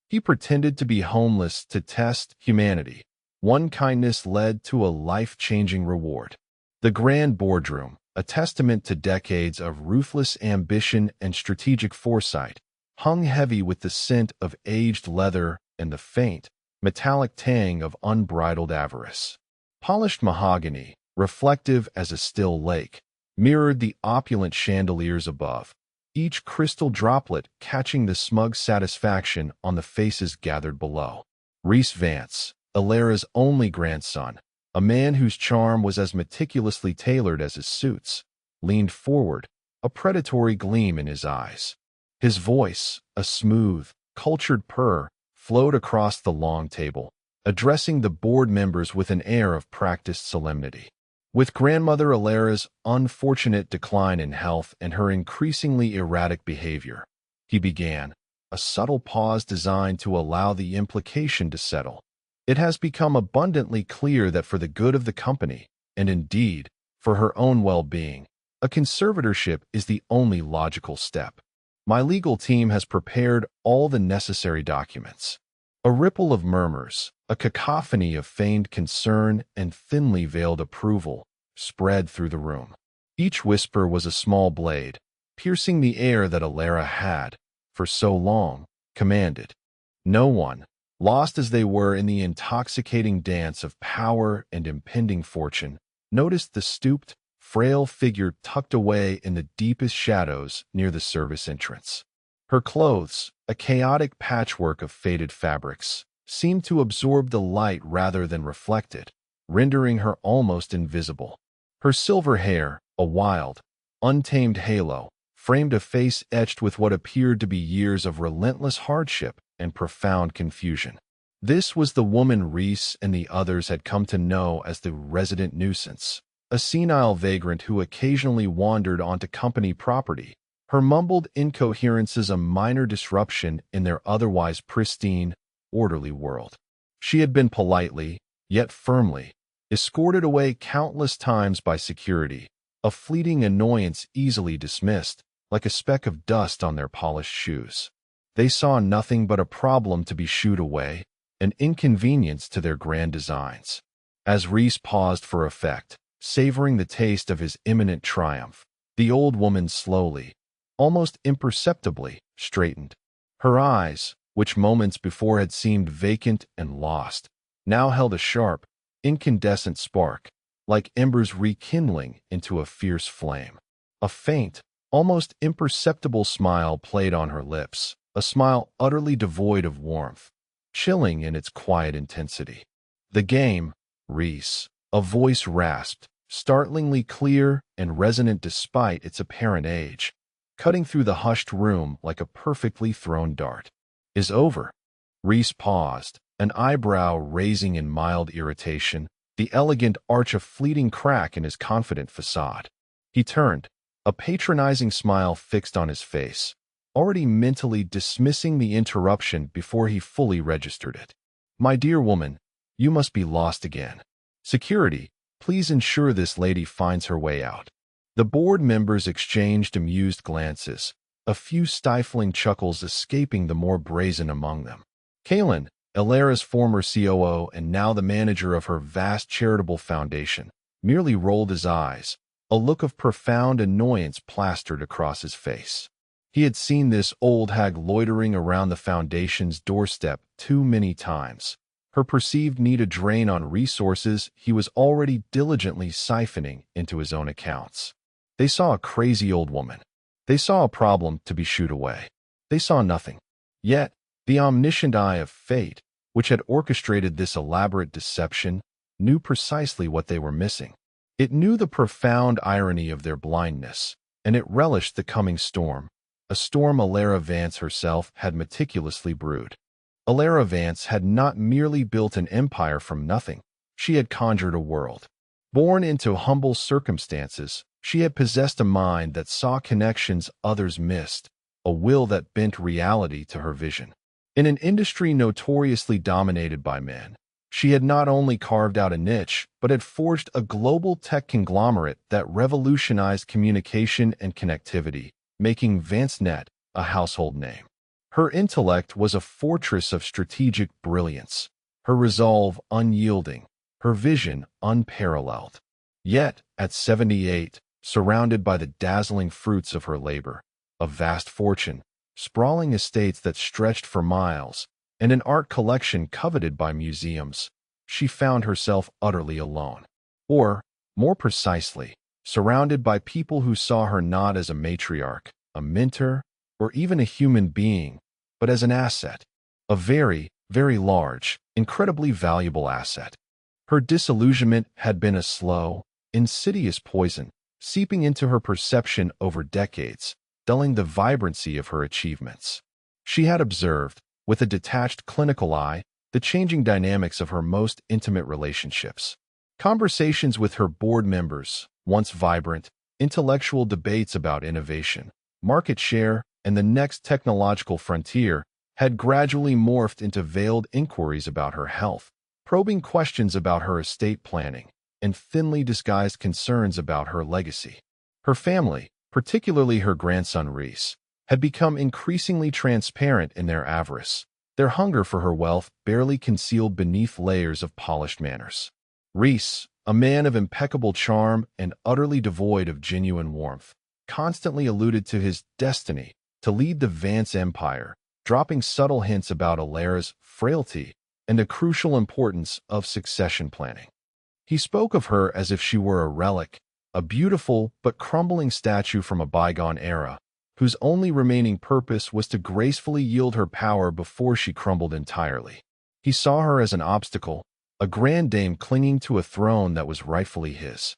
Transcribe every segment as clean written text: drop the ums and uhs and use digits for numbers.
He pretended to be homeless to test humanity. One kindness led to a life-changing reward. The Grand Boardroom, a testament to decades of ruthless ambition and strategic foresight, hung heavy with the scent of aged leather and the faint, metallic tang of unbridled avarice. Polished mahogany, reflective as a still lake, mirrored the opulent chandeliers above, each crystal droplet catching the smug satisfaction on the faces gathered below. Rhys Vance, Alara's only grandson, a man whose charm was as meticulously tailored as his suits, leaned forward, a predatory gleam in his eyes. His voice, a smooth, cultured purr, flowed across the long table, addressing the board members with an air of practiced solemnity. With grandmother Alara's unfortunate decline in health and her increasingly erratic behavior, he began, a subtle pause designed to allow the implication to settle. It has become abundantly clear that for the good of the company, and indeed, for her own well-being, a conservatorship is the only logical step. My legal team has prepared all the necessary documents. A ripple of murmurs, a cacophony of feigned concern and thinly veiled approval, spread through the room. Each whisper was a small blade, piercing the air that Alara had, for so long, commanded. No one, lost as they were in the intoxicating dance of power and impending fortune, noticed the stooped, frail figure tucked away in the deepest shadows near the service entrance. Her clothes, a chaotic patchwork of faded fabrics, seemed to absorb the light rather than reflect it, rendering her almost invisible. Her silver hair, a wild, untamed halo, framed a face etched with what appeared to be years of relentless hardship and profound confusion. This was the woman Rhys and the others had come to know as the resident nuisance, a senile vagrant who occasionally wandered onto company property, her mumbled incoherences a minor disruption in their otherwise pristine, orderly world. She had been politely, yet firmly, escorted away countless times by security, a fleeting annoyance easily dismissed, like a speck of dust on their polished shoes. They saw nothing but a problem to be shooed away, an inconvenience to their grand designs. As Rhys paused for effect, savoring the taste of his imminent triumph, the old woman slowly, almost imperceptibly, straightened. Her eyes, which moments before had seemed vacant and lost, now held a sharp, incandescent spark, like embers rekindling into a fierce flame. A faint, almost imperceptible smile played on her lips, a smile utterly devoid of warmth, chilling in its quiet intensity. "The game, Rhys," a voice rasped, startlingly clear and resonant despite its apparent age, cutting through the hushed room like a perfectly thrown dart, "is over." Rhys paused, an eyebrow raising in mild irritation, the elegant arch a fleeting crack in his confident facade. He turned, a patronizing smile fixed on his face, already mentally dismissing the interruption before he fully registered it. "My dear woman, you must be lost again. Security, please ensure this lady finds her way out." The board members exchanged amused glances, a few stifling chuckles escaping the more brazen among them. Kalen, Alara's former COO and now the manager of her vast charitable foundation, merely rolled his eyes, a look of profound annoyance plastered across his face. He had seen this old hag loitering around the foundation's doorstep too many times, her perceived need a drain on resources he was already diligently siphoning into his own accounts. They saw a crazy old woman. They saw a problem to be shooed away. They saw nothing. Yet, the omniscient eye of fate, which had orchestrated this elaborate deception, knew precisely what they were missing. It knew the profound irony of their blindness, and it relished the coming storm, a storm Alara Vance herself had meticulously brewed. Alara Vance had not merely built an empire from nothing, she had conjured a world. Born into humble circumstances, she had possessed a mind that saw connections others missed, a will that bent reality to her vision. In an industry notoriously dominated by men, she had not only carved out a niche, but had forged a global tech conglomerate that revolutionized communication and connectivity, making VanceNet a household name. Her intellect was a fortress of strategic brilliance, her resolve unyielding, her vision unparalleled. Yet, at 78, surrounded by the dazzling fruits of her labor, a vast fortune, sprawling estates that stretched for miles, and an art collection coveted by museums, she found herself utterly alone. Or, more precisely, surrounded by people who saw her not as a matriarch, a mentor, or even a human being, but as an asset, a very, very large, incredibly valuable asset. Her disillusionment had been a slow, insidious poison, seeping into her perception over decades, dulling the vibrancy of her achievements. She had observed, with a detached clinical eye, the changing dynamics of her most intimate relationships. Conversations with her board members, once vibrant, intellectual debates about innovation, market share, and the next technological frontier, had gradually morphed into veiled inquiries about her health, probing questions about her estate planning, and thinly disguised concerns about her legacy. Her family, particularly her grandson Reese, had become increasingly transparent in their avarice, their hunger for her wealth barely concealed beneath layers of polished manners. Reese, a man of impeccable charm and utterly devoid of genuine warmth, constantly alluded to his destiny to lead the Vance empire, dropping subtle hints about Alara's frailty and the crucial importance of succession planning. He spoke of her as if she were a relic, a beautiful but crumbling statue from a bygone era, whose only remaining purpose was to gracefully yield her power before she crumbled entirely. He saw her as an obstacle, a grand dame clinging to a throne that was rightfully his.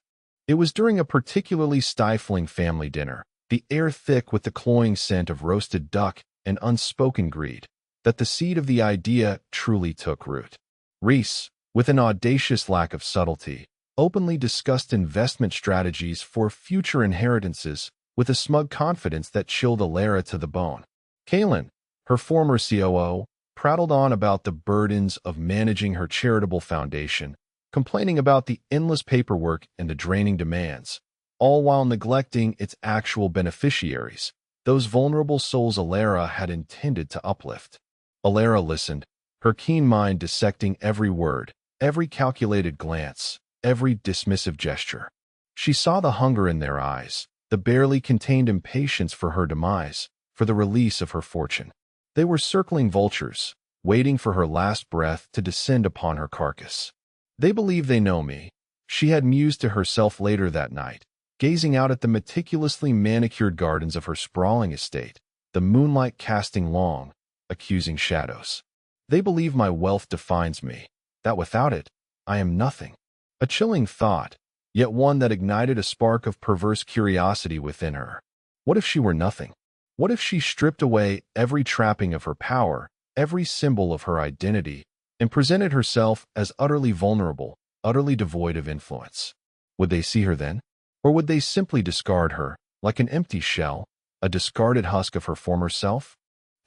It was during a particularly stifling family dinner, the air thick with the cloying scent of roasted duck and unspoken greed, that the seed of the idea truly took root. Reese, with an audacious lack of subtlety, openly discussed investment strategies for future inheritances with a smug confidence that chilled Alara to the bone. Kaylin, her former COO, prattled on about the burdens of managing her charitable foundation, complaining about the endless paperwork and the draining demands, all while neglecting its actual beneficiaries, those vulnerable souls Alara had intended to uplift. Alara listened, her keen mind dissecting every word, every calculated glance, every dismissive gesture. She saw the hunger in their eyes, the barely contained impatience for her demise, for the release of her fortune. They were circling vultures, waiting for her last breath to descend upon her carcass. They believe they know me, she had mused to herself later that night, gazing out at the meticulously manicured gardens of her sprawling estate, the moonlight casting long, accusing shadows. They believe my wealth defines me, that without it, I am nothing. A chilling thought, yet one that ignited a spark of perverse curiosity within her. What if she were nothing? What if she stripped away every trapping of her power, every symbol of her identity, and presented herself as utterly vulnerable, utterly devoid of influence? Would they see her then? Or would they simply discard her, like an empty shell, a discarded husk of her former self?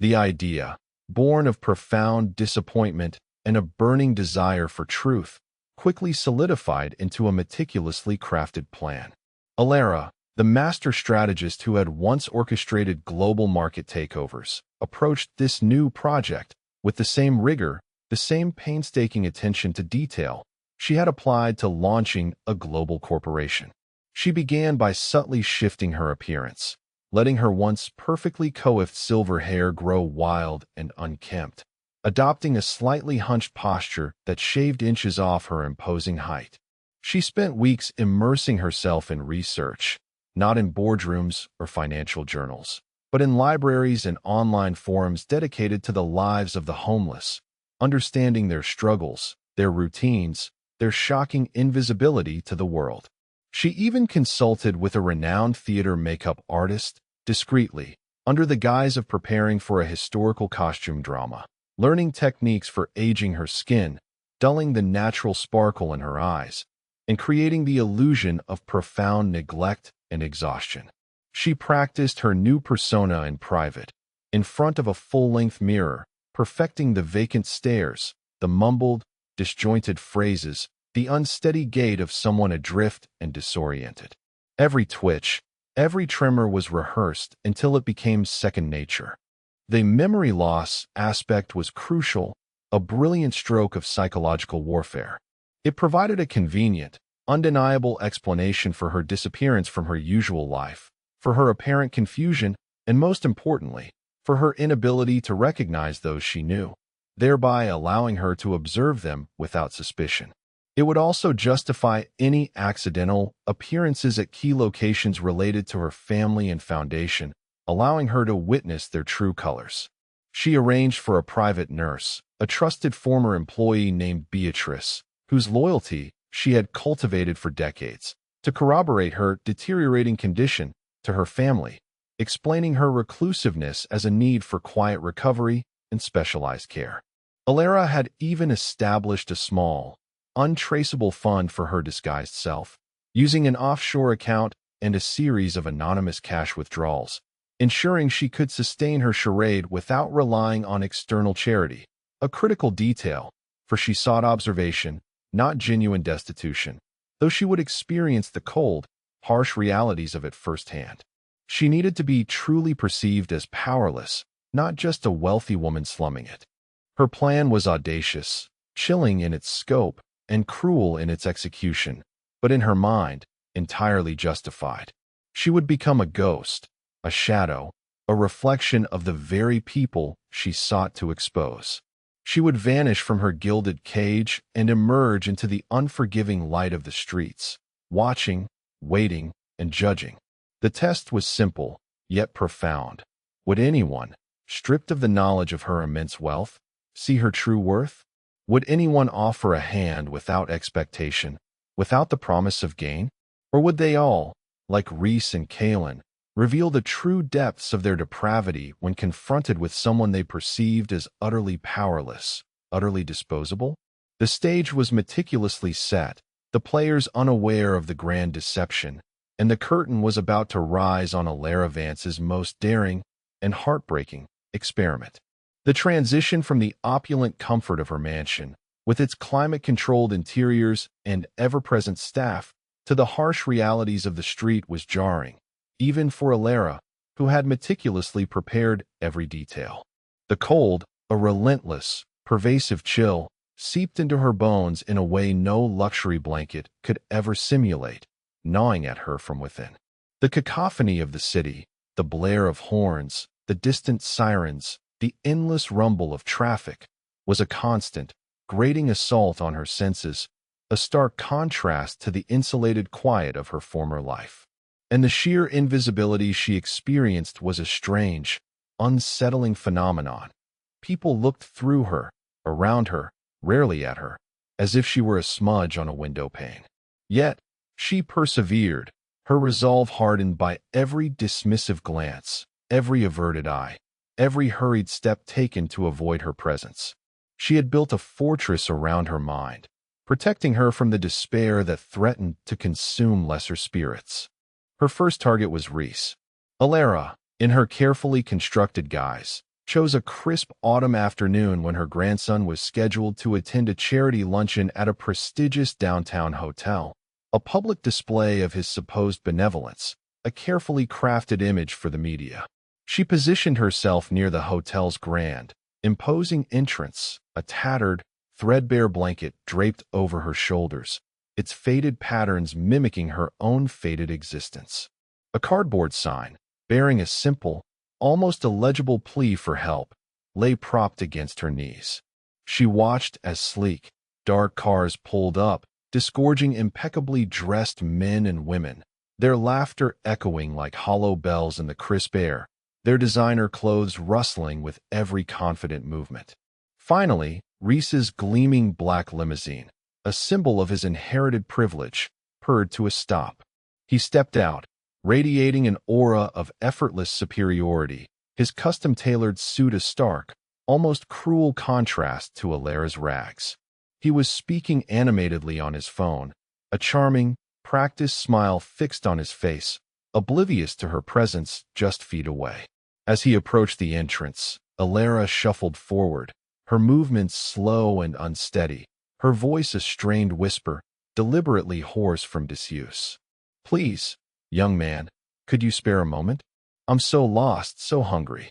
The idea, born of profound disappointment and a burning desire for truth, quickly solidified into a meticulously crafted plan. Alara, the master strategist who had once orchestrated global market takeovers, approached this new project with the same rigor, the same painstaking attention to detail she had applied to launching a global corporation. She began by subtly shifting her appearance, letting her once perfectly coiffed silver hair grow wild and unkempt, adopting a slightly hunched posture that shaved inches off her imposing height. She spent weeks immersing herself in research, not in boardrooms or financial journals, but in libraries and online forums dedicated to the lives of the homeless, understanding their struggles, their routines, their shocking invisibility to the world. She even consulted with a renowned theater makeup artist, discreetly, under the guise of preparing for a historical costume drama, learning techniques for aging her skin, dulling the natural sparkle in her eyes, and creating the illusion of profound neglect and exhaustion. She practiced her new persona in private, in front of a full-length mirror, perfecting the vacant stares, the mumbled, disjointed phrases, the unsteady gait of someone adrift and disoriented. Every twitch, every tremor was rehearsed until it became second nature. The memory loss aspect was crucial, a brilliant stroke of psychological warfare. It provided a convenient, undeniable explanation for her disappearance from her usual life, for her apparent confusion, and most importantly, for her inability to recognize those she knew, thereby allowing her to observe them without suspicion. It would also justify any accidental appearances at key locations related to her family and foundation, allowing her to witness their true colors. She arranged for a private nurse, a trusted former employee named Beatrice, whose loyalty she had cultivated for decades, to corroborate her deteriorating condition to her family, explaining her reclusiveness as a need for quiet recovery and specialized care. Alara had even established a small, untraceable fund for her disguised self, using an offshore account and a series of anonymous cash withdrawals, ensuring she could sustain her charade without relying on external charity, a critical detail, for she sought observation, not genuine destitution, though she would experience the cold, harsh realities of it firsthand. She needed to be truly perceived as powerless, not just a wealthy woman slumming it. Her plan was audacious, chilling in its scope, and cruel in its execution, but in her mind, entirely justified. She would become a ghost, a shadow, a reflection of the very people she sought to expose. She would vanish from her gilded cage and emerge into the unforgiving light of the streets, watching, waiting, and judging. The test was simple, yet profound. Would anyone, stripped of the knowledge of her immense wealth, see her true worth? Would anyone offer a hand without expectation, without the promise of gain? Or would they all, like Reese and Kalen, reveal the true depths of their depravity when confronted with someone they perceived as utterly powerless, utterly disposable? The stage was meticulously set, the players unaware of the grand deception, and the curtain was about to rise on Alara Vance's most daring and heartbreaking experiment. The transition from the opulent comfort of her mansion, with its climate-controlled interiors and ever-present staff, to the harsh realities of the street was jarring, even for Alara, who had meticulously prepared every detail. The cold, a relentless, pervasive chill, seeped into her bones in a way no luxury blanket could ever simulate, gnawing at her from within. The cacophony of the city, the blare of horns, the distant sirens, the endless rumble of traffic, was a constant, grating assault on her senses, a stark contrast to the insulated quiet of her former life. And the sheer invisibility she experienced was a strange, unsettling phenomenon. People looked through her, around her, rarely at her, as if she were a smudge on a window pane. Yet, she persevered, her resolve hardened by every dismissive glance, every averted eye, every hurried step taken to avoid her presence. She had built a fortress around her mind, protecting her from the despair that threatened to consume lesser spirits. Her first target was Reese. Alara, in her carefully constructed guise, chose a crisp autumn afternoon when her grandson was scheduled to attend a charity luncheon at a prestigious downtown hotel, a public display of his supposed benevolence, a carefully crafted image for the media. She positioned herself near the hotel's grand, imposing entrance, a tattered, threadbare blanket draped over her shoulders, its faded patterns mimicking her own faded existence. A cardboard sign, bearing a simple, almost illegible plea for help, lay propped against her knees. She watched as sleek, dark cars pulled up, disgorging impeccably dressed men and women, their laughter echoing like hollow bells in the crisp air, their designer clothes rustling with every confident movement. Finally, Reese's gleaming black limousine, a symbol of his inherited privilege, purred to a stop. He stepped out, radiating an aura of effortless superiority, his custom-tailored suit a stark, almost cruel contrast to Alara's rags. He was speaking animatedly on his phone, a charming, practiced smile fixed on his face, oblivious to her presence just feet away. As he approached the entrance, Alara shuffled forward, her movements slow and unsteady, her voice a strained whisper, deliberately hoarse from disuse. "Please, young man, could you spare a moment? I'm so lost, so hungry."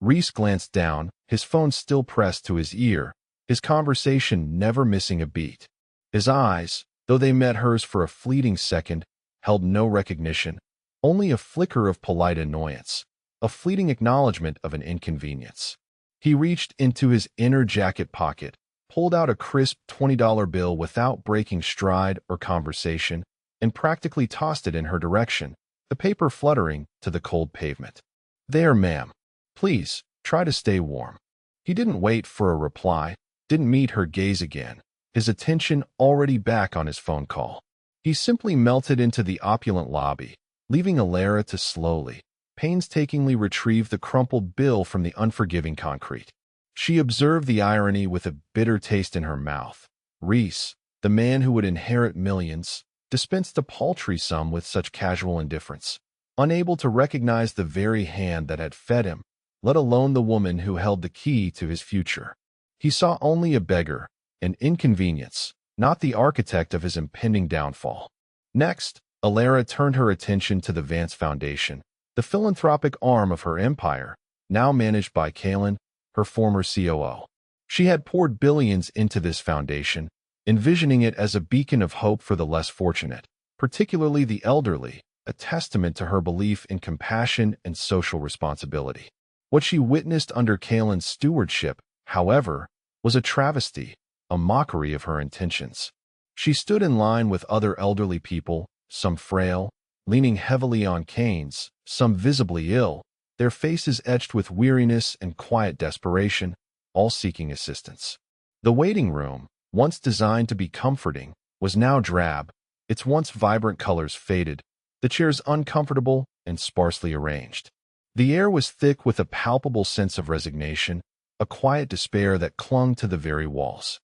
Reese glanced down, his phone still pressed to his ear, his conversation never missing a beat. His eyes, though they met hers for a fleeting second, held no recognition, only a flicker of polite annoyance, a fleeting acknowledgement of an inconvenience. He reached into his inner jacket pocket, pulled out a crisp $20 bill without breaking stride or conversation, and practically tossed it in her direction, the paper fluttering to the cold pavement. "There, ma'am. Please, try to stay warm." He didn't wait for a reply, didn't meet her gaze again, his attention already back on his phone call. He simply melted into the opulent lobby, leaving Alara to slowly, painstakingly retrieve the crumpled bill from the unforgiving concrete. She observed the irony with a bitter taste in her mouth. Reese, the man who would inherit millions, dispensed a paltry sum with such casual indifference, unable to recognize the very hand that had fed him, let alone the woman who held the key to his future. He saw only a beggar, an inconvenience, not the architect of his impending downfall. Next, Alara turned her attention to the Vance Foundation, the philanthropic arm of her empire, now managed by Kalen, her former COO. She had poured billions into this foundation, envisioning it as a beacon of hope for the less fortunate, particularly the elderly, a testament to her belief in compassion and social responsibility. What she witnessed under Kalen's stewardship, however, was a travesty, a mockery of her intentions. She stood in line with other elderly people, some frail, leaning heavily on canes, some visibly ill, their faces etched with weariness and quiet desperation, all seeking assistance. The waiting room, once designed to be comforting, was now drab, its once vibrant colors faded, the chairs uncomfortable and sparsely arranged. The air was thick with a palpable sense of resignation, a quiet despair that clung to the very walls.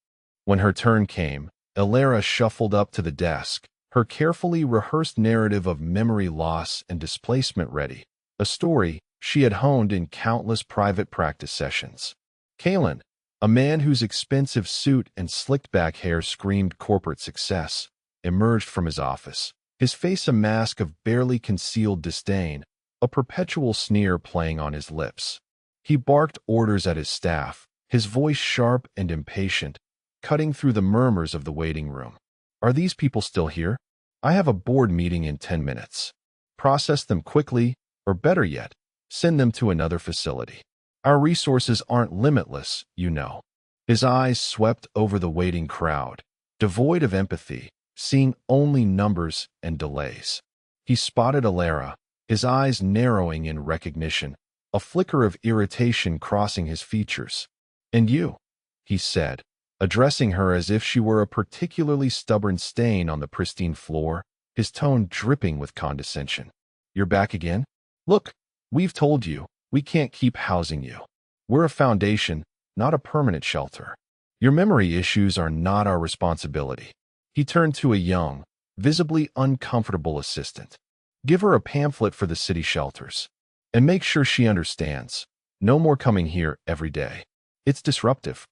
When her turn came, Alara shuffled up to the desk, her carefully rehearsed narrative of memory loss and displacement ready, a story she had honed in countless private practice sessions. Kalen, a man whose expensive suit and slicked-back hair screamed corporate success, emerged from his office, his face a mask of barely concealed disdain, a perpetual sneer playing on his lips. He barked orders at his staff, his voice sharp and impatient, cutting through the murmurs of the waiting room. "Are these people still here? I have a board meeting in 10 minutes. Process them quickly, or better yet, send them to another facility. Our resources aren't limitless, you know." His eyes swept over the waiting crowd, devoid of empathy, seeing only numbers and delays. He spotted Alara, his eyes narrowing in recognition, a flicker of irritation crossing his features. "And you," he said, addressing her as if she were a particularly stubborn stain on the pristine floor, his tone dripping with condescension. "You're back again? Look, we've told you, we can't keep housing you. We're a foundation, not a permanent shelter. Your memory issues are not our responsibility." He turned to a young, visibly uncomfortable assistant. "Give her a pamphlet for the city shelters. And make sure she understands. No more coming here every day. It's disruptive."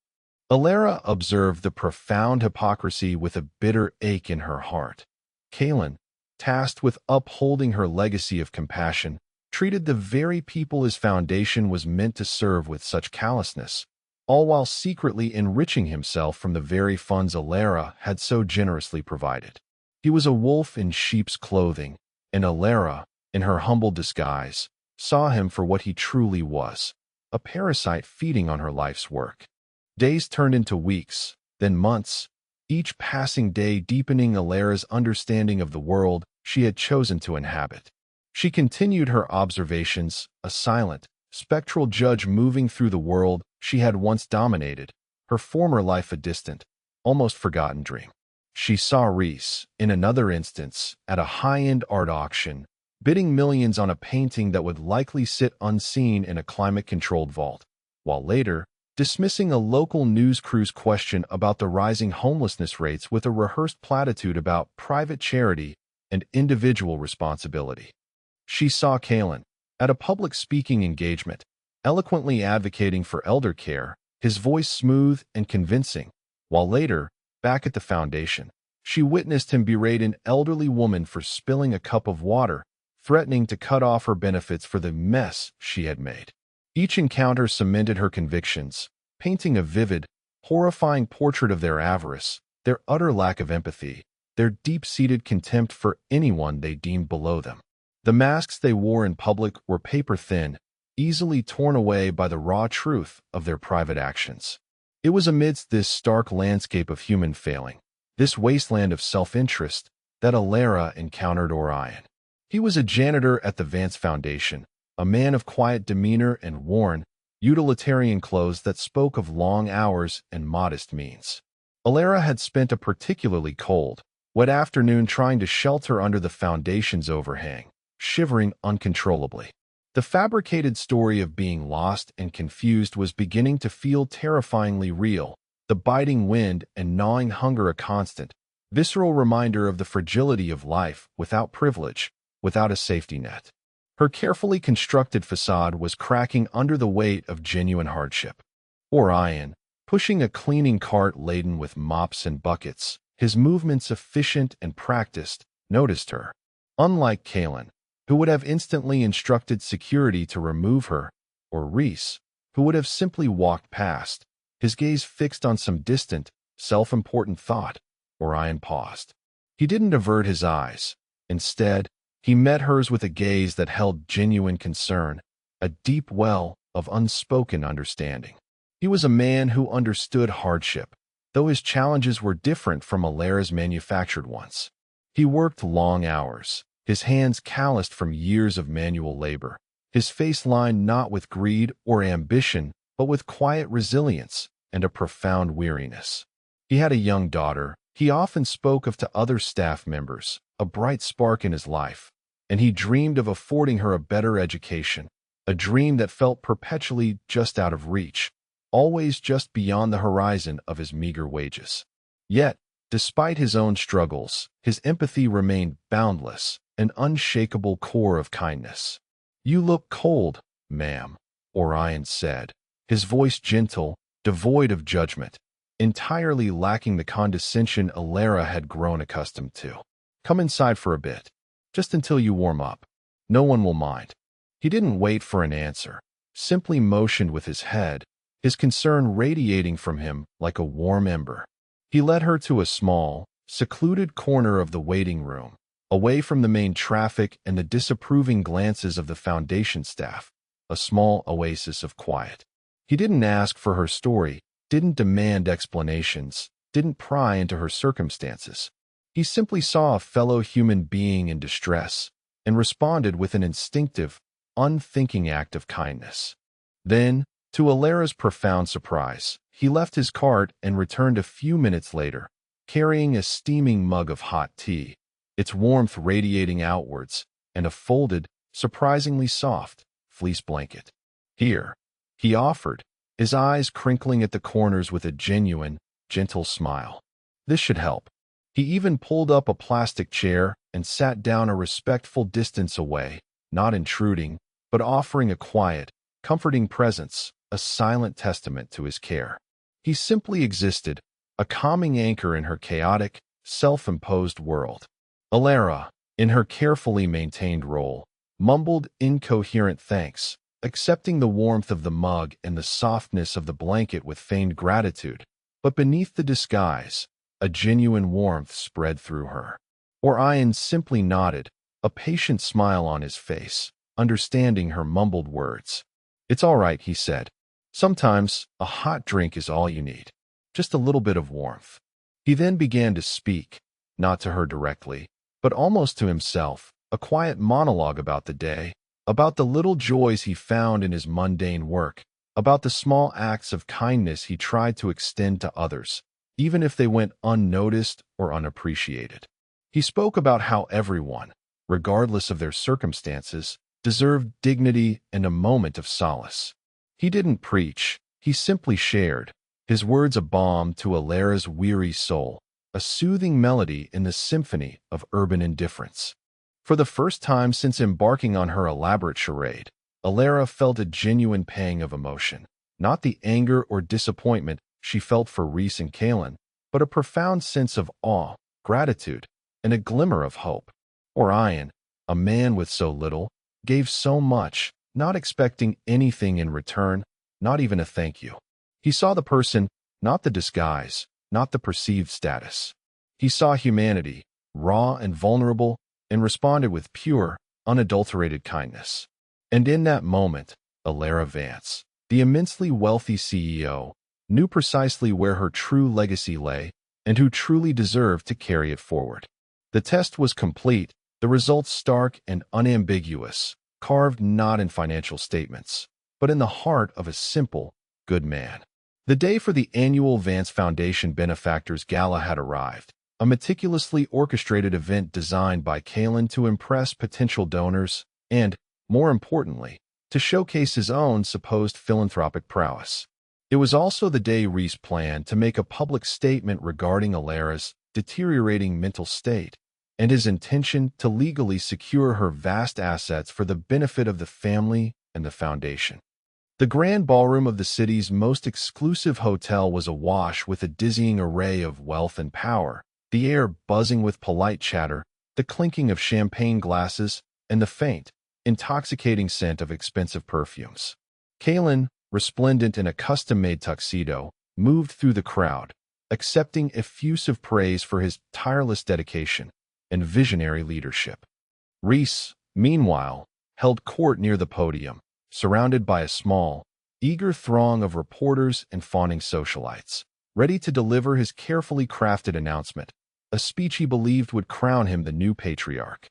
Alara observed the profound hypocrisy with a bitter ache in her heart. Kalen, tasked with upholding her legacy of compassion, treated the very people his foundation was meant to serve with such callousness, all while secretly enriching himself from the very funds Alara had so generously provided. He was a wolf in sheep's clothing, and Alara, in her humble disguise, saw him for what he truly was, a parasite feeding on her life's work. Days turned into weeks, then months, each passing day deepening Alara's understanding of the world she had chosen to inhabit. She continued her observations, a silent, spectral judge moving through the world she had once dominated, her former life a distant, almost forgotten dream. She saw Reese, in another instance, at a high-end art auction, bidding millions on a painting that would likely sit unseen in a climate-controlled vault, while later, dismissing a local news crew's question about the rising homelessness rates with a rehearsed platitude about private charity and individual responsibility. She saw Kalen, at a public speaking engagement, eloquently advocating for elder care, his voice smooth and convincing, while later, back at the foundation, she witnessed him berate an elderly woman for spilling a cup of water, threatening to cut off her benefits for the mess she had made. Each encounter cemented her convictions, painting a vivid, horrifying portrait of their avarice, their utter lack of empathy, their deep-seated contempt for anyone they deemed below them. The masks they wore in public were paper-thin, easily torn away by the raw truth of their private actions. It was amidst this stark landscape of human failing, this wasteland of self-interest, that Alara encountered Orion. He was a janitor at the Vance Foundation, a man of quiet demeanor and worn, utilitarian clothes that spoke of long hours and modest means. Alara had spent a particularly cold, wet afternoon trying to shelter under the foundation's overhang, shivering uncontrollably. The fabricated story of being lost and confused was beginning to feel terrifyingly real, the biting wind and gnawing hunger a constant, visceral reminder of the fragility of life without privilege, without a safety net. Her carefully constructed facade was cracking under the weight of genuine hardship. Orion, pushing a cleaning cart laden with mops and buckets, his movements efficient and practiced, noticed her. Unlike Kalen, who would have instantly instructed security to remove her, or Reese, who would have simply walked past, his gaze fixed on some distant, self-important thought, Orion paused. He didn't avert his eyes. Instead, he met hers with a gaze that held genuine concern, a deep well of unspoken understanding. He was a man who understood hardship, though his challenges were different from Alara's manufactured ones. He worked long hours, his hands calloused from years of manual labor, his face lined not with greed or ambition, but with quiet resilience and a profound weariness. He had a young daughter he often spoke of to other staff members, a bright spark in his life, and he dreamed of affording her a better education, a dream that felt perpetually just out of reach, always just beyond the horizon of his meager wages. Yet, despite his own struggles, his empathy remained boundless, an unshakable core of kindness. "You look cold, ma'am," Orion said, his voice gentle, devoid of judgment, entirely lacking the condescension Alara had grown accustomed to. "Come inside for a bit, just until you warm up. No one will mind." He didn't wait for an answer, simply motioned with his head, his concern radiating from him like a warm ember. He led her to a small, secluded corner of the waiting room, away from the main traffic and the disapproving glances of the foundation staff, a small oasis of quiet. He didn't ask for her story, didn't demand explanations, didn't pry into her circumstances. He simply saw a fellow human being in distress and responded with an instinctive, unthinking act of kindness. Then, to Alara's profound surprise, he left his cart and returned a few minutes later, carrying a steaming mug of hot tea, its warmth radiating outwards, and a folded, surprisingly soft, fleece blanket. "Here," he offered, his eyes crinkling at the corners with a genuine, gentle smile. "This should help." He even pulled up a plastic chair and sat down a respectful distance away, not intruding, but offering a quiet, comforting presence, a silent testament to his care. He simply existed, a calming anchor in her chaotic, self-imposed world. Alara, in her carefully maintained role, mumbled incoherent thanks, accepting the warmth of the mug and the softness of the blanket with feigned gratitude, but beneath the disguise, a genuine warmth spread through her. Orion simply nodded, a patient smile on his face, understanding her mumbled words. "It's all right," he said. "Sometimes a hot drink is all you need. Just a little bit of warmth." He then began to speak, not to her directly, but almost to himself, a quiet monologue about the day, about the little joys he found in his mundane work, about the small acts of kindness he tried to extend to others, even if they went unnoticed or unappreciated. He spoke about how everyone, regardless of their circumstances, deserved dignity and a moment of solace. He didn't preach, he simply shared, his words a balm to Alara's weary soul, a soothing melody in the symphony of urban indifference. For the first time since embarking on her elaborate charade, Alara felt a genuine pang of emotion, not the anger or disappointment she felt for Reese and Kalen, but a profound sense of awe, gratitude, and a glimmer of hope. Orion, a man with so little, gave so much, not expecting anything in return, not even a thank you. He saw the person, not the disguise, not the perceived status. He saw humanity, raw and vulnerable, and responded with pure, unadulterated kindness. And in that moment, Alara Vance, the immensely wealthy CEO, knew precisely where her true legacy lay and who truly deserved to carry it forward. The test was complete, the results stark and unambiguous, carved not in financial statements, but in the heart of a simple, good man. The day for the annual Vance Foundation Benefactors Gala had arrived, a meticulously orchestrated event designed by Kalin to impress potential donors and, more importantly, to showcase his own supposed philanthropic prowess. It was also the day Reese planned to make a public statement regarding Alara's deteriorating mental state and his intention to legally secure her vast assets for the benefit of the family and the foundation. The grand ballroom of the city's most exclusive hotel was awash with a dizzying array of wealth and power, the air buzzing with polite chatter, the clinking of champagne glasses, and the faint, intoxicating scent of expensive perfumes. Kalin, resplendent in a custom-made tuxedo, moved through the crowd, accepting effusive praise for his tireless dedication and visionary leadership. Reese, meanwhile, held court near the podium, surrounded by a small, eager throng of reporters and fawning socialites, ready to deliver his carefully crafted announcement, a speech he believed would crown him the new patriarch.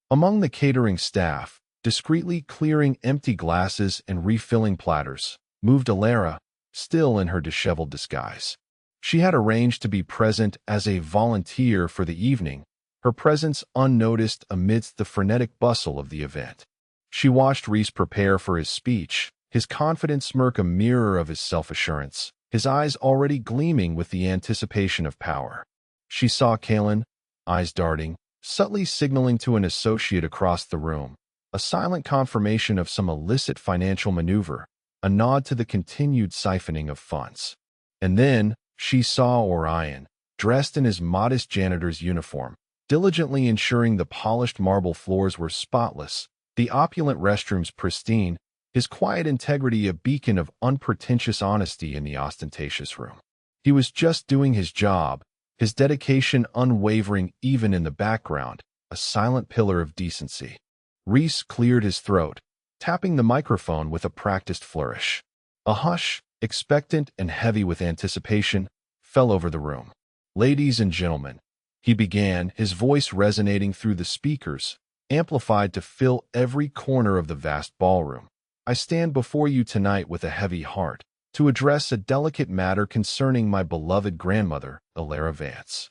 Among the catering staff, discreetly clearing empty glasses and refilling platters, moved Alara, still in her disheveled disguise. She had arranged to be present as a volunteer for the evening, her presence unnoticed amidst the frenetic bustle of the event. She watched Reese prepare for his speech, his confident smirk a mirror of his self-assurance, his eyes already gleaming with the anticipation of power. She saw Kalin, eyes darting, subtly signaling to an associate across the room, a silent confirmation of some illicit financial maneuver, a nod to the continued siphoning of funds. And then she saw Orion, dressed in his modest janitor's uniform, diligently ensuring the polished marble floors were spotless, the opulent restrooms pristine, his quiet integrity a beacon of unpretentious honesty in the ostentatious room. He was just doing his job, his dedication unwavering even in the background, a silent pillar of decency. Reese cleared his throat, tapping the microphone with a practiced flourish. A hush, expectant and heavy with anticipation, fell over the room. "Ladies and gentlemen," he began, his voice resonating through the speakers, amplified to fill every corner of the vast ballroom. "I stand before you tonight with a heavy heart, to address a delicate matter concerning my beloved grandmother, Alara Vance."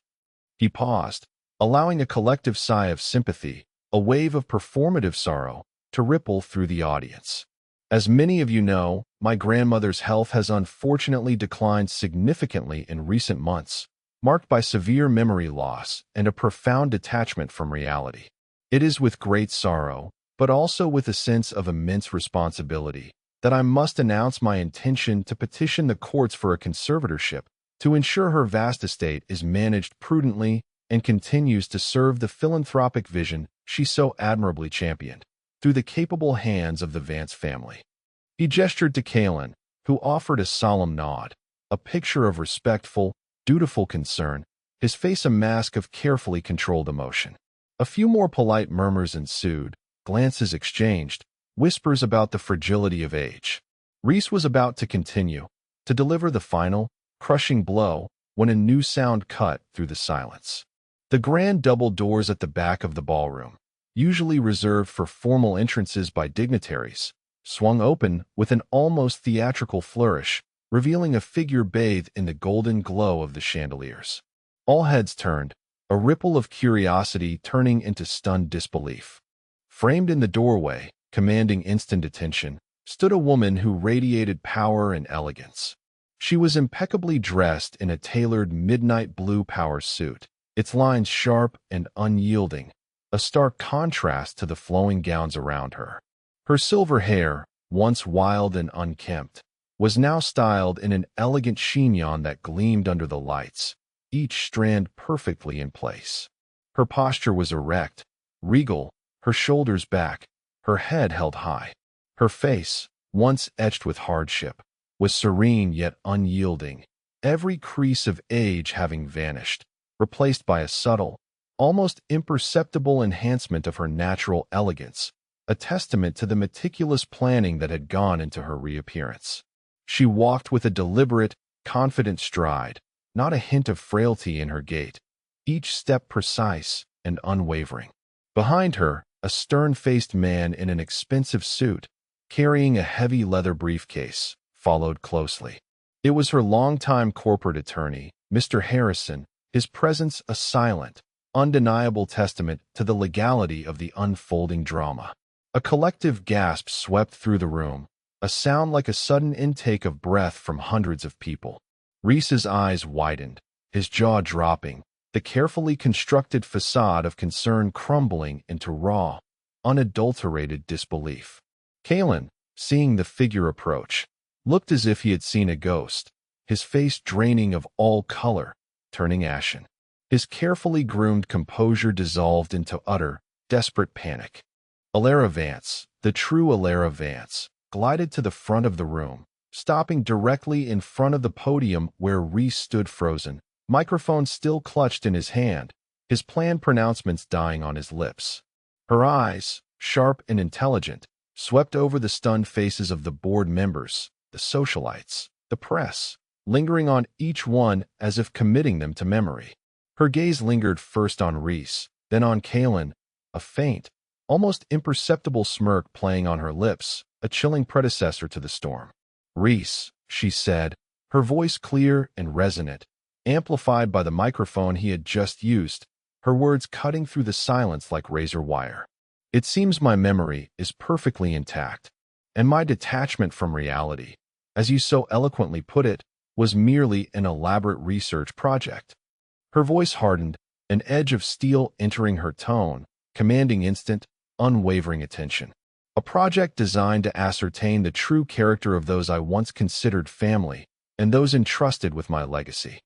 He paused, allowing a collective sigh of sympathy, a wave of performative sorrow, to ripple through the audience. "As many of you know, my grandmother's health has unfortunately declined significantly in recent months, marked by severe memory loss and a profound detachment from reality. It is with great sorrow, but also with a sense of immense responsibility, that I must announce my intention to petition the courts for a conservatorship to ensure her vast estate is managed prudently and continues to serve the philanthropic vision she so admirably championed, through the capable hands of the Vance family." He gestured to Kalin, who offered a solemn nod, a picture of respectful, dutiful concern, his face a mask of carefully controlled emotion. A few more polite murmurs ensued, glances exchanged, whispers about the fragility of age. Reese was about to continue, to deliver the final, crushing blow, when a new sound cut through the silence. The grand double doors at the back of the ballroom, usually reserved for formal entrances by dignitaries, swung open with an almost theatrical flourish, revealing a figure bathed in the golden glow of the chandeliers. All heads turned, a ripple of curiosity turning into stunned disbelief. Framed in the doorway, commanding instant attention, stood a woman who radiated power and elegance. She was impeccably dressed in a tailored midnight blue power suit, its lines sharp and unyielding, a stark contrast to the flowing gowns around her. Her silver hair, once wild and unkempt, was now styled in an elegant chignon that gleamed under the lights, each strand perfectly in place. Her posture was erect, regal, her shoulders back, her head held high. Her face, once etched with hardship, was serene yet unyielding, every crease of age having vanished, replaced by a subtle, almost imperceptible enhancement of her natural elegance, a testament to the meticulous planning that had gone into her reappearance. She walked with a deliberate, confident stride, not a hint of frailty in her gait, each step precise and unwavering. Behind her, a stern-faced man in an expensive suit, carrying a heavy leather briefcase, followed closely. It was her longtime corporate attorney, Mr. Harrison, his presence a silent, undeniable testament to the legality of the unfolding drama. A collective gasp swept through the room, a sound like a sudden intake of breath from hundreds of people. Reese's eyes widened, his jaw dropping, the carefully constructed facade of concern crumbling into raw, unadulterated disbelief. Kalen, seeing the figure approach, looked as if he had seen a ghost, his face draining of all color, turning ashen. His carefully groomed composure dissolved into utter, desperate panic. Alara Vance, the true Alara Vance, glided to the front of the room, stopping directly in front of the podium where Reese stood frozen, microphone still clutched in his hand, his planned pronouncements dying on his lips. Her eyes, sharp and intelligent, swept over the stunned faces of the board members, the socialites, the press, lingering on each one as if committing them to memory. Her gaze lingered first on Reese, then on Kalen, a faint, almost imperceptible smirk playing on her lips, a chilling predecessor to the storm. "Reese," she said, her voice clear and resonant, amplified by the microphone he had just used, her words cutting through the silence like razor wire. "It seems my memory is perfectly intact, and my detachment from reality, as you so eloquently put it, was merely an elaborate research project." Her voice hardened, an edge of steel entering her tone, commanding instant, unwavering attention. "A project designed to ascertain the true character of those I once considered family and those entrusted with my legacy."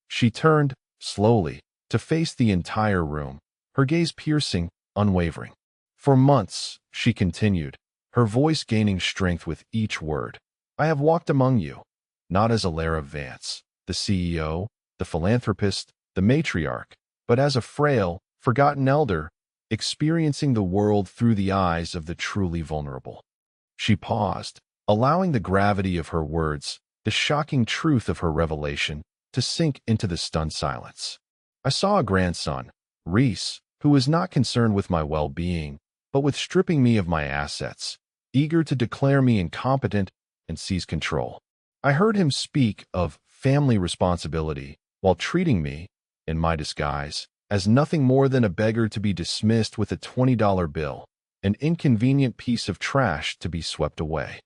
She turned, slowly, to face the entire room, her gaze piercing, unwavering. "For months," she continued, her voice gaining strength with each word, "I have walked among you, not as Alara Vance, the CEO, the philanthropist, the matriarch, but as a frail, forgotten elder, experiencing the world through the eyes of the truly vulnerable." She paused, allowing the gravity of her words, the shocking truth of her revelation, to sink into the stunned silence. "I saw a grandson, Reese, who was not concerned with my well-being, but with stripping me of my assets, eager to declare me incompetent and seize control. I heard him speak of family responsibility while treating me, in my disguise, as nothing more than a beggar to be dismissed with a $20 bill, an inconvenient piece of trash to be swept away."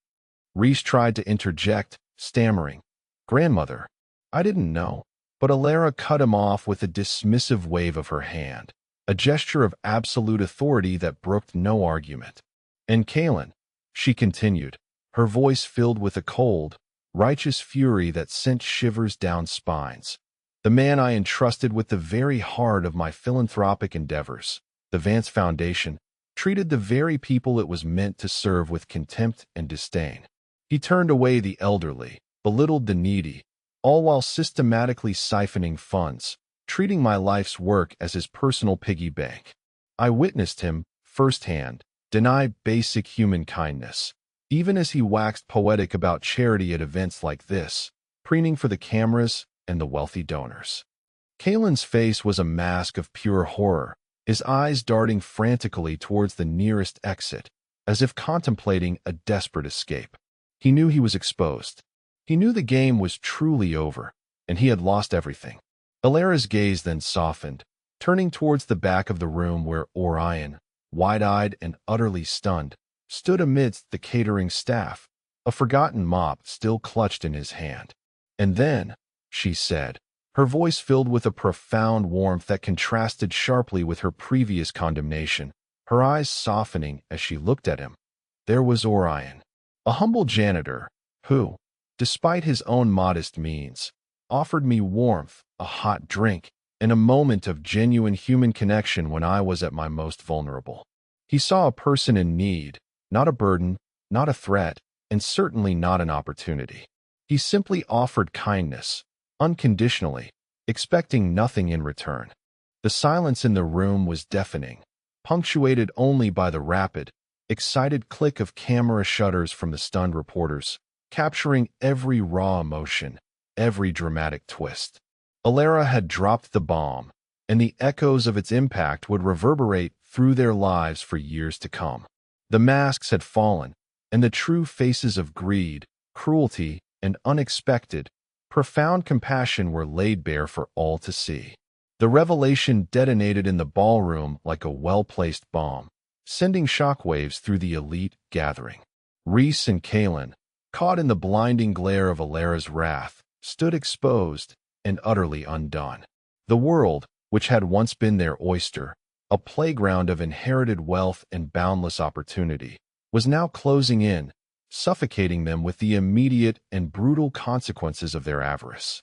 Reese tried to interject, stammering, "Grandmother, I didn't know," but Alara cut him off with a dismissive wave of her hand, a gesture of absolute authority that brooked no argument. "And Kalen," she continued, her voice filled with a cold, righteous fury that sent shivers down spines, "the man I entrusted with the very heart of my philanthropic endeavors, the Vance Foundation, treated the very people it was meant to serve with contempt and disdain. He turned away the elderly, belittled the needy, all while systematically siphoning funds, treating my life's work as his personal piggy bank. I witnessed him, firsthand, deny basic human kindness, even as he waxed poetic about charity at events like this, preening for the cameras and the wealthy donors." Kalen's face was a mask of pure horror, his eyes darting frantically towards the nearest exit, as if contemplating a desperate escape. He knew he was exposed. He knew the game was truly over, and he had lost everything. Alara's gaze then softened, turning towards the back of the room where Orion, wide-eyed and utterly stunned, stood amidst the catering staff, a forgotten mop still clutched in his hand. "And then," she said, her voice filled with a profound warmth that contrasted sharply with her previous condemnation, her eyes softening as she looked at him, "there was Orion, a humble janitor, who, despite his own modest means, offered me warmth, a hot drink, and a moment of genuine human connection when I was at my most vulnerable. He saw a person in need, not a burden, not a threat, and certainly not an opportunity. He simply offered kindness, unconditionally, expecting nothing in return. The silence in the room was deafening, punctuated only by the rapid, excited click of camera shutters from the stunned reporters, capturing every raw emotion, every dramatic twist. Alara had dropped the bomb, and the echoes of its impact would reverberate through their lives for years to come. The masks had fallen, and the true faces of greed, cruelty, and unexpected, profound compassion were laid bare for all to see. The revelation detonated in the ballroom like a well-placed bomb, sending shockwaves through the elite gathering. Rhys and Kaelin, caught in the blinding glare of Alara's wrath, stood exposed and utterly undone. The world, which had once been their oyster, a playground of inherited wealth and boundless opportunity, was now closing in, suffocating them with the immediate and brutal consequences of their avarice.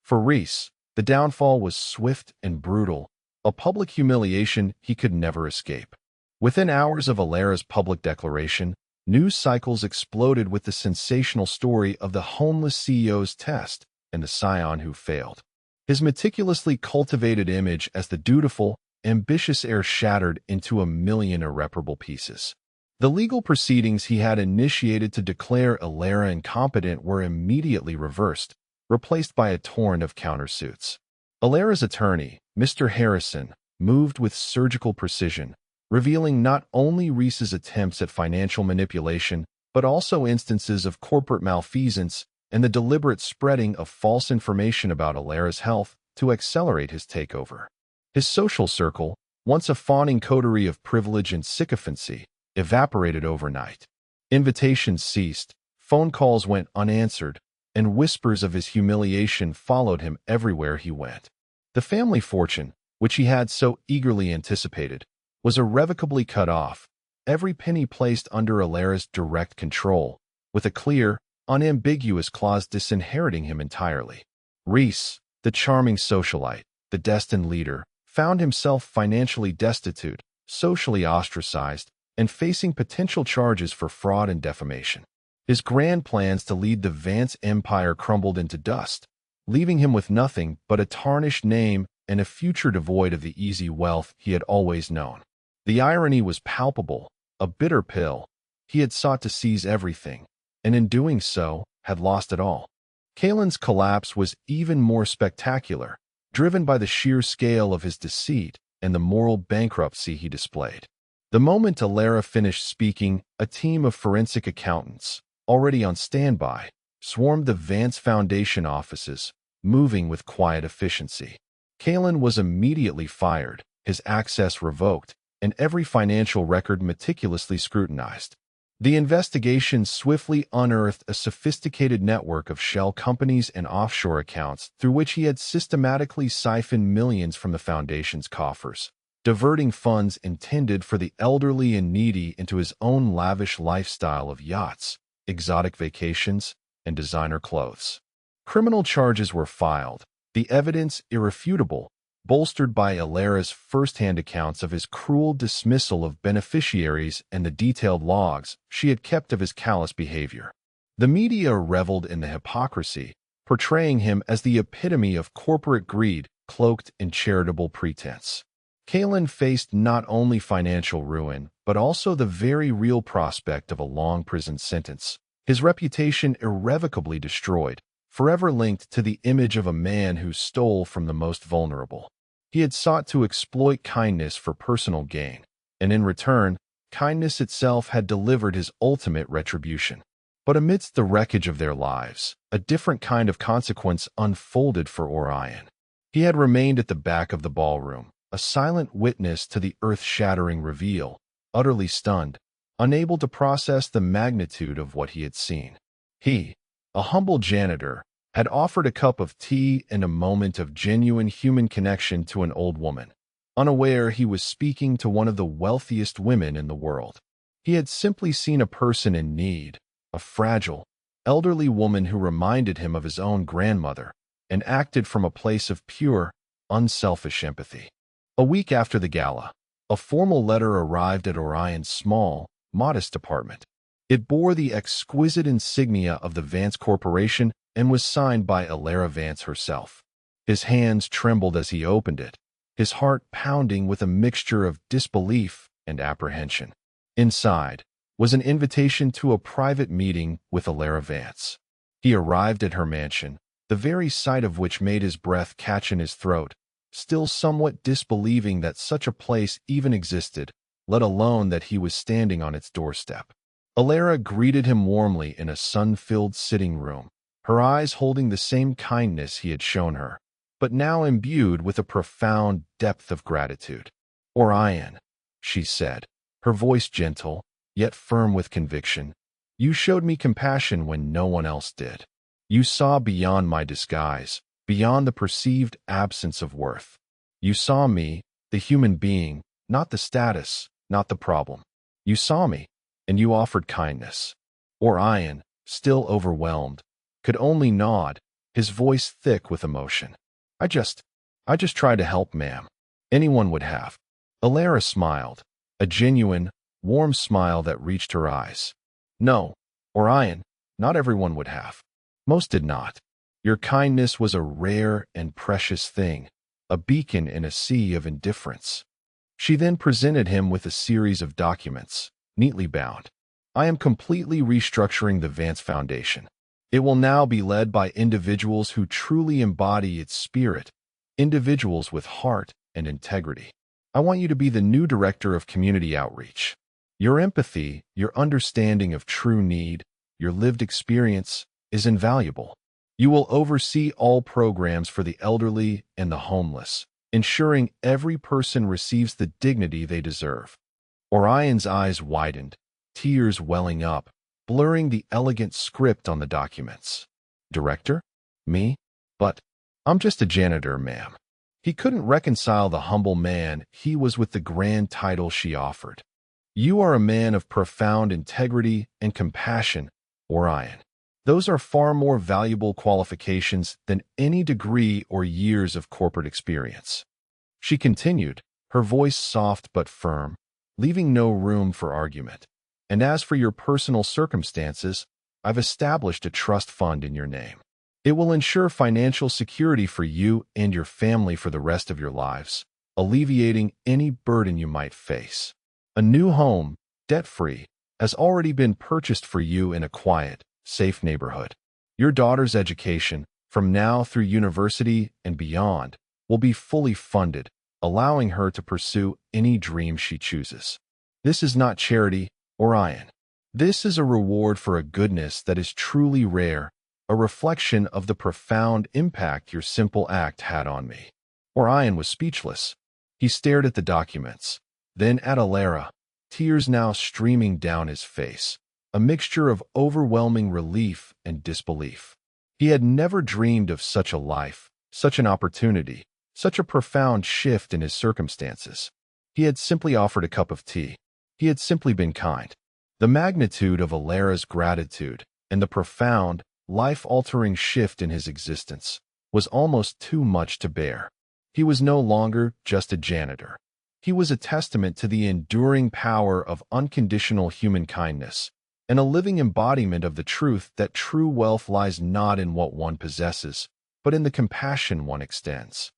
For Rhys, the downfall was swift and brutal, a public humiliation he could never escape. Within hours of Alara's public declaration, news cycles exploded with the sensational story of the homeless CEO's test and the scion who failed. His meticulously cultivated image as the dutiful, ambitious heir shattered into a million irreparable pieces. The legal proceedings he had initiated to declare Alara incompetent were immediately reversed, replaced by a torrent of countersuits. Alara's attorney, Mr. Harrison, moved with surgical precision, revealing not only Rhys's attempts at financial manipulation, but also instances of corporate malfeasance and the deliberate spreading of false information about Alara's health to accelerate his takeover. His social circle, once a fawning coterie of privilege and sycophancy, evaporated overnight. Invitations ceased, phone calls went unanswered, and whispers of his humiliation followed him everywhere he went. The family fortune, which he had so eagerly anticipated, was irrevocably cut off, every penny placed under Alara's direct control, with a clear, unambiguous clause disinheriting him entirely. Rhys, the charming socialite, the destined leader, found himself financially destitute, socially ostracized, and facing potential charges for fraud and defamation. His grand plans to lead the Vance empire crumbled into dust, leaving him with nothing but a tarnished name and a future devoid of the easy wealth he had always known. The irony was palpable, a bitter pill. He had sought to seize everything, and in doing so, had lost it all. Kaelin's collapse was even more spectacular, driven by the sheer scale of his deceit and the moral bankruptcy he displayed. The moment Alara finished speaking, a team of forensic accountants, already on standby, swarmed the Vance Foundation offices, moving with quiet efficiency. Kaelin was immediately fired, his access revoked, and every financial record meticulously scrutinized. The investigation swiftly unearthed a sophisticated network of shell companies and offshore accounts through which he had systematically siphoned millions from the foundation's coffers, diverting funds intended for the elderly and needy into his own lavish lifestyle of yachts, exotic vacations, and designer clothes. Criminal charges were filed, the evidence irrefutable, bolstered by Alara's first-hand accounts of his cruel dismissal of beneficiaries and the detailed logs she had kept of his callous behavior. The media reveled in the hypocrisy, portraying him as the epitome of corporate greed cloaked in charitable pretense. Kaelin faced not only financial ruin, but also the very real prospect of a long prison sentence, his reputation irrevocably destroyed, forever linked to the image of a man who stole from the most vulnerable. He had sought to exploit kindness for personal gain, and in return, kindness itself had delivered his ultimate retribution. But amidst the wreckage of their lives, a different kind of consequence unfolded for Orion. He had remained at the back of the ballroom, a silent witness to the earth-shattering reveal, utterly stunned, unable to process the magnitude of what he had seen. He, a humble janitor, had offered a cup of tea and a moment of genuine human connection to an old woman, unaware he was speaking to one of the wealthiest women in the world. He had simply seen a person in need, a fragile, elderly woman who reminded him of his own grandmother, and acted from a place of pure, unselfish empathy. A week after the gala, a formal letter arrived at Orion's small, modest apartment. It bore the exquisite insignia of the Vance Corporation and was signed by Alara Vance herself. His hands trembled as he opened it, his heart pounding with a mixture of disbelief and apprehension. Inside was an invitation to a private meeting with Alara Vance. He arrived at her mansion, the very sight of which made his breath catch in his throat, still somewhat disbelieving that such a place even existed, let alone that he was standing on its doorstep. Alara greeted him warmly in a sun-filled sitting room, her eyes holding the same kindness he had shown her, but now imbued with a profound depth of gratitude. "Orion," she said, her voice gentle, yet firm with conviction, "you showed me compassion when no one else did. You saw beyond my disguise, beyond the perceived absence of worth. You saw me, the human being, not the status, not the problem. You saw me, and you offered kindness." Orion, still overwhelmed, could only nod, his voice thick with emotion. I just tried to help, ma'am. Anyone would have." Alara smiled, a genuine, warm smile that reached her eyes. "No, Orion, not everyone would have. Most did not. Your kindness was a rare and precious thing, a beacon in a sea of indifference." She then presented him with a series of documents, neatly bound. "I am completely restructuring the Vance Foundation. It will now be led by individuals who truly embody its spirit, individuals with heart and integrity. I want you to be the new director of community outreach. Your empathy, your understanding of true need, your lived experience is invaluable. You will oversee all programs for the elderly and the homeless, ensuring every person receives the dignity they deserve." Orion's eyes widened, tears welling up, blurring the elegant script on the documents. "Director? Me? But I'm just a janitor, ma'am." He couldn't reconcile the humble man he was with the grand title she offered. "You are a man of profound integrity and compassion, Orion. Those are far more valuable qualifications than any degree or years of corporate experience." She continued, her voice soft but firm, leaving no room for argument. "And as for your personal circumstances, I've established a trust fund in your name. It will ensure financial security for you and your family for the rest of your lives, alleviating any burden you might face. A new home, debt-free, has already been purchased for you in a quiet, safe neighborhood. Your daughter's education, from now through university and beyond, will be fully funded, allowing her to pursue any dream she chooses. This is not charity, Orion. This is a reward for a goodness that is truly rare, a reflection of the profound impact your simple act had on me." Orion was speechless. He stared at the documents, then at Alara, tears now streaming down his face, a mixture of overwhelming relief and disbelief. He had never dreamed of such a life, such an opportunity, such a profound shift in his circumstances. He had simply offered a cup of tea. He had simply been kind. The magnitude of Alara's gratitude and the profound, life-altering shift in his existence was almost too much to bear. He was no longer just a janitor. He was a testament to the enduring power of unconditional human kindness, and a living embodiment of the truth that true wealth lies not in what one possesses, but in the compassion one extends.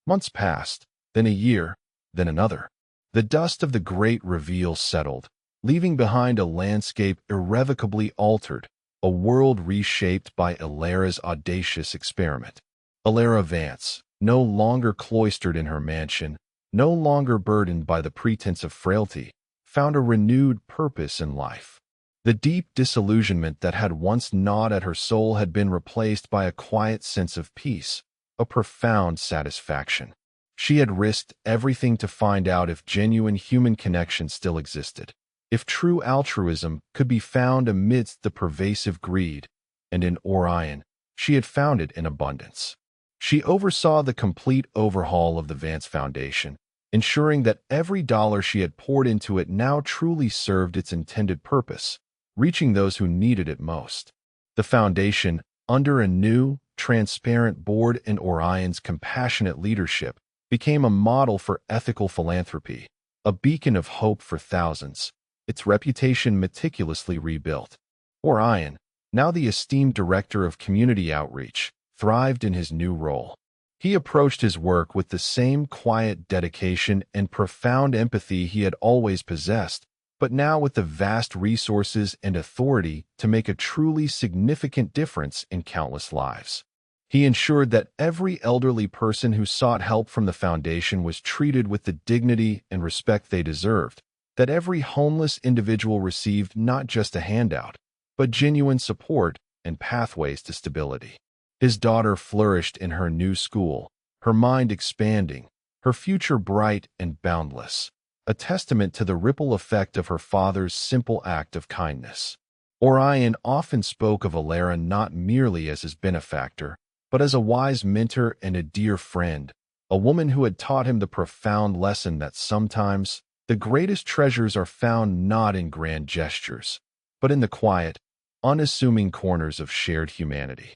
Months passed, then a year, then another. The dust of the great reveal settled, leaving behind a landscape irrevocably altered, a world reshaped by Alara's audacious experiment. Alara Vance, no longer cloistered in her mansion, no longer burdened by the pretense of frailty, found a renewed purpose in life. The deep disillusionment that had once gnawed at her soul had been replaced by a quiet sense of peace, a profound satisfaction. She had risked everything to find out if genuine human connection still existed, if true altruism could be found amidst the pervasive greed, and in Orion, she had found it in abundance. She oversaw the complete overhaul of the Vance Foundation, ensuring that every dollar she had poured into it now truly served its intended purpose, reaching those who needed it most. The foundation, under a new, transparent board and Orion's compassionate leadership, became a model for ethical philanthropy, a beacon of hope for thousands, its reputation meticulously rebuilt. Orion, now the esteemed director of community outreach, thrived in his new role. He approached his work with the same quiet dedication and profound empathy he had always possessed, but now with the vast resources and authority to make a truly significant difference in countless lives. He ensured that every elderly person who sought help from the foundation was treated with the dignity and respect they deserved, that every homeless individual received not just a handout, but genuine support and pathways to stability. His daughter flourished in her new school, her mind expanding, her future bright and boundless, a testament to the ripple effect of her father's simple act of kindness. Orion often spoke of Alara not merely as his benefactor, but as a wise mentor and a dear friend, a woman who had taught him the profound lesson that sometimes the greatest treasures are found not in grand gestures, but in the quiet, unassuming corners of shared humanity.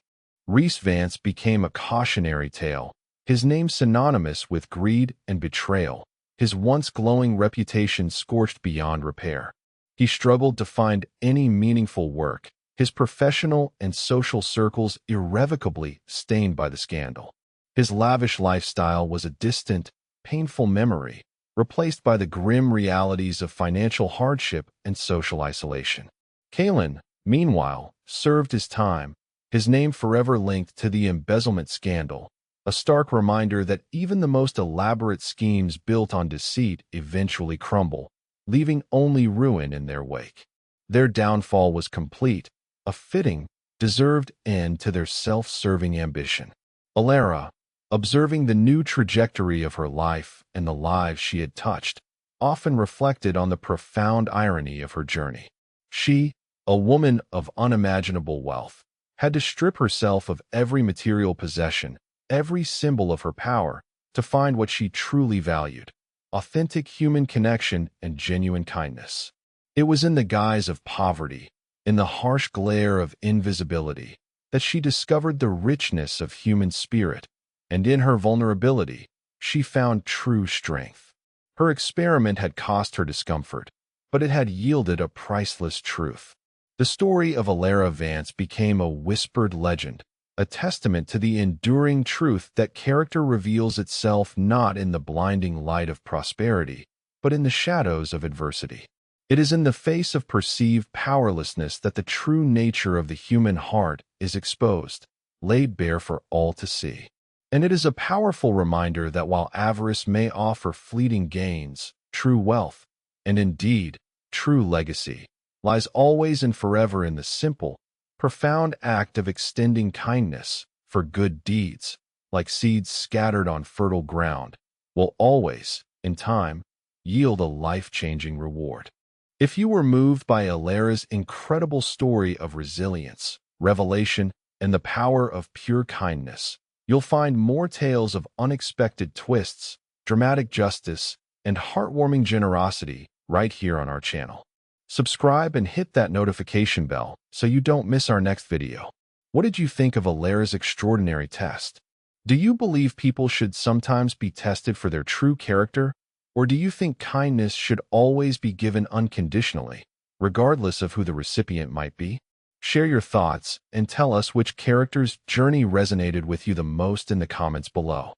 Rhys Vance became a cautionary tale, his name synonymous with greed and betrayal, his once glowing reputation scorched beyond repair. He struggled to find any meaningful work, his professional and social circles irrevocably stained by the scandal. His lavish lifestyle was a distant, painful memory, replaced by the grim realities of financial hardship and social isolation. Kalen, meanwhile, served his time, his name forever linked to the embezzlement scandal, a stark reminder that even the most elaborate schemes built on deceit eventually crumble, leaving only ruin in their wake. Their downfall was complete, a fitting, deserved end to their self-serving ambition. Alara, observing the new trajectory of her life and the lives she had touched, often reflected on the profound irony of her journey. She, a woman of unimaginable wealth, had to strip herself of every material possession, every symbol of her power, to find what she truly valued: authentic human connection and genuine kindness. It was in the guise of poverty, in the harsh glare of invisibility, that she discovered the richness of human spirit, and in her vulnerability, she found true strength. Her experiment had cost her discomfort, but it had yielded a priceless truth. The story of Alara Vance became a whispered legend, a testament to the enduring truth that character reveals itself not in the blinding light of prosperity, but in the shadows of adversity. It is in the face of perceived powerlessness that the true nature of the human heart is exposed, laid bare for all to see. And it is a powerful reminder that while avarice may offer fleeting gains, true wealth, and indeed, true legacy, lies always and forever in the simple, profound act of extending kindness, for good deeds, like seeds scattered on fertile ground, will always, in time, yield a life-changing reward. If you were moved by Alara's incredible story of resilience, revelation, and the power of pure kindness, you'll find more tales of unexpected twists, dramatic justice, and heartwarming generosity right here on our channel. Subscribe and hit that notification bell so you don't miss our next video. What did you think of Alara's extraordinary test? Do you believe people should sometimes be tested for their true character? Or do you think kindness should always be given unconditionally, regardless of who the recipient might be? Share your thoughts and tell us which character's journey resonated with you the most in the comments below.